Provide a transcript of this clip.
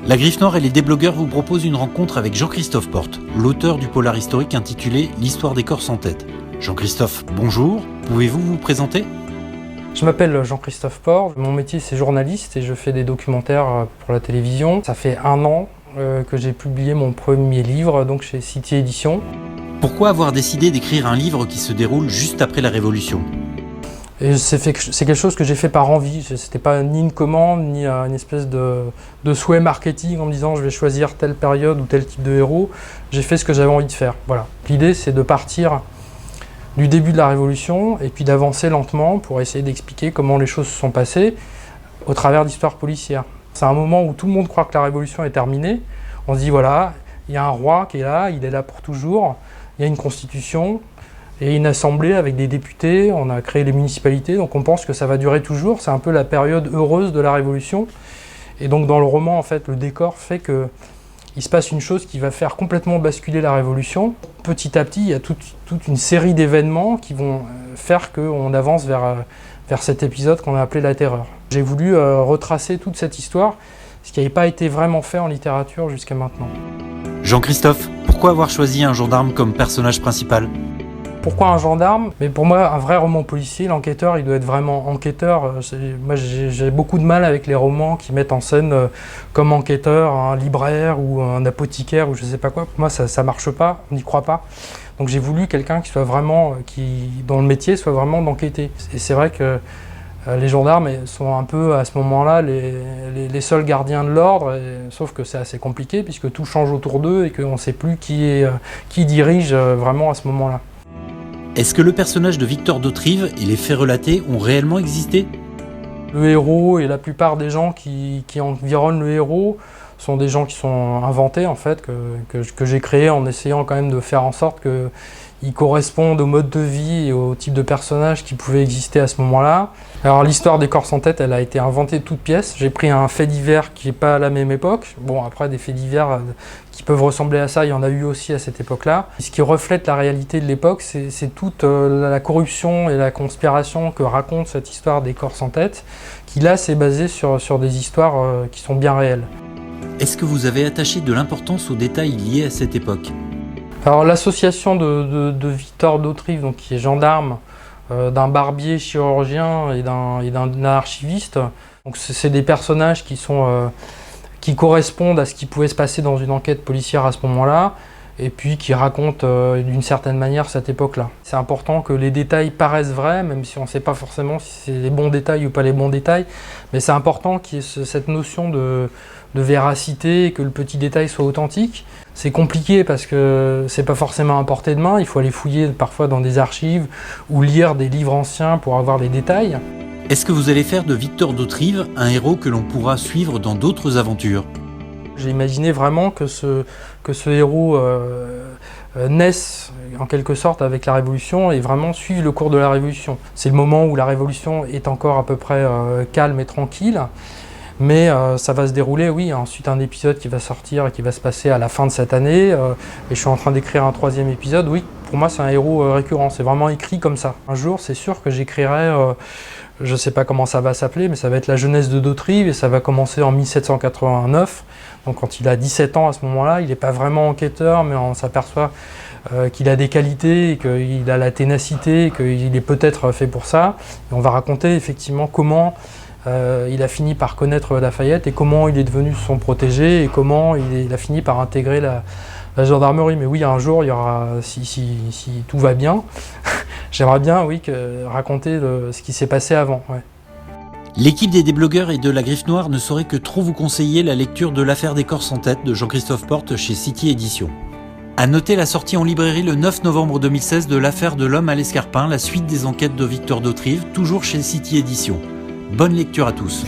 La Griffe Noire et les déblogueurs vous proposent une rencontre avec Jean-Christophe Porte, l'auteur du polar historique intitulé « L'histoire des corses en tête ». Jean-Christophe, bonjour, pouvez-vous vous présenter ? Je m'appelle Jean-Christophe Porte, mon métier c'est journaliste et je fais des documentaires pour la télévision. Ça fait 1 an que j'ai publié mon premier livre donc chez City Éditions. Pourquoi avoir décidé d'écrire un livre qui se déroule juste après la Révolution ? Et c'est quelque chose que j'ai fait par envie. C'était pas ni une commande, ni une espèce de souhait marketing en me disant je vais choisir telle période ou tel type de héros. J'ai fait ce que j'avais envie de faire. Voilà. L'idée c'est de partir du début de la Révolution et puis d'avancer lentement pour essayer d'expliquer comment les choses se sont passées au travers d'histoires policières. C'est un moment où tout le monde croit que la Révolution est terminée. On se dit voilà, il y a un roi qui est là, il est là pour toujours, il y a une constitution et une assemblée avec des députés, on a créé les municipalités, donc on pense que ça va durer toujours. C'est un peu la période heureuse de la Révolution. Et donc dans le roman, en fait, le décor fait que il se passe une chose qui va faire complètement basculer la Révolution. Petit à petit, il y a toute une série d'événements qui vont faire qu'on avance vers cet épisode qu'on a appelé la Terreur. J'ai voulu retracer toute cette histoire, ce qui n'avait pas été vraiment fait en littérature jusqu'à maintenant. Jean-Christophe, pourquoi avoir choisi un gendarme comme personnage principal ? Pourquoi un gendarme ? Mais pour moi, un vrai roman policier, l'enquêteur, il doit être vraiment enquêteur. Moi, j'ai beaucoup de mal avec les romans qui mettent en scène comme enquêteur un libraire ou un apothicaire ou je sais pas quoi. Pour moi, ça marche pas, on n'y croit pas. Donc j'ai voulu quelqu'un qui soit vraiment, dont le métier soit vraiment d'enquêter. Et c'est vrai que les gendarmes sont un peu à ce moment-là les seuls gardiens de l'ordre, sauf que c'est assez compliqué puisque tout change autour d'eux et qu'on ne sait plus qui dirige vraiment à ce moment-là. Est-ce que le personnage de Victor d'Hauterive et les faits relatés ont réellement existé ? Le héros et la plupart des gens qui environnent le héros sont des gens qui sont inventés en fait, que j'ai créés en essayant quand même de faire en sorte qu'ils correspondent au mode de vie et au type de personnage qui pouvait exister à ce moment-là. Alors l'histoire des corses en tête, elle a été inventée de toutes pièces. J'ai pris un fait divers qui n'est pas à la même époque. Bon, après des faits divers qui peuvent ressembler à ça, il y en a eu aussi à cette époque-là. Ce qui reflète la réalité de l'époque, c'est toute la corruption et la conspiration que raconte cette histoire des corses en tête, qui là s'est basée sur des histoires qui sont bien réelles. Est-ce que vous avez attaché de l'importance aux détails liés à cette époque ? Alors l'association de Victor d'Hauterive, donc qui est gendarme, d'un barbier chirurgien et d'un archiviste, donc c'est des personnages qui correspondent à ce qui pouvait se passer dans une enquête policière à ce moment-là, et puis qui racontent d'une certaine manière cette époque-là. C'est important que les détails paraissent vrais, même si on ne sait pas forcément si c'est les bons détails ou pas les bons détails, mais c'est important qu'il y ait cette notion de véracité et que le petit détail soit authentique. C'est compliqué parce que c'est pas forcément à portée de main, il faut aller fouiller parfois dans des archives ou lire des livres anciens pour avoir les détails. Est-ce que vous allez faire de Victor d'Hauterive un héros que l'on pourra suivre dans d'autres aventures ? J'ai imaginé vraiment que ce héros naisse en quelque sorte avec la Révolution et vraiment suive le cours de la Révolution. C'est le moment où la Révolution est encore à peu près calme et tranquille, mais ça va se dérouler, oui, ensuite un épisode qui va sortir et qui va se passer à la fin de cette année, et je suis en train d'écrire un 3e épisode, oui, pour moi c'est un héros récurrent, c'est vraiment écrit comme ça. Un jour c'est sûr que j'écrirai, je ne sais pas comment ça va s'appeler, mais ça va être la jeunesse de d'Hauterive et ça va commencer en 1789. Donc quand il a 17 ans à ce moment-là, il n'est pas vraiment enquêteur, mais on s'aperçoit qu'il a des qualités, et qu'il a la ténacité, et qu'il est peut-être fait pour ça. Et on va raconter effectivement comment il a fini par connaître Lafayette et comment il est devenu son protégé et comment il a fini par intégrer la gendarmerie. Mais oui, un jour, il y aura, si tout va bien, j'aimerais bien raconter ce qui s'est passé avant. Ouais. L'équipe des déblogueurs et de la Griffe Noire ne saurait que trop vous conseiller la lecture de L'affaire des corses en tête de Jean-Christophe Porte chez City Éditions. À noter la sortie en librairie le 9 novembre 2016 de L'affaire de l'homme à l'escarpin, la suite des enquêtes de Victor d'Hauterive, toujours chez City Éditions. Bonne lecture à tous.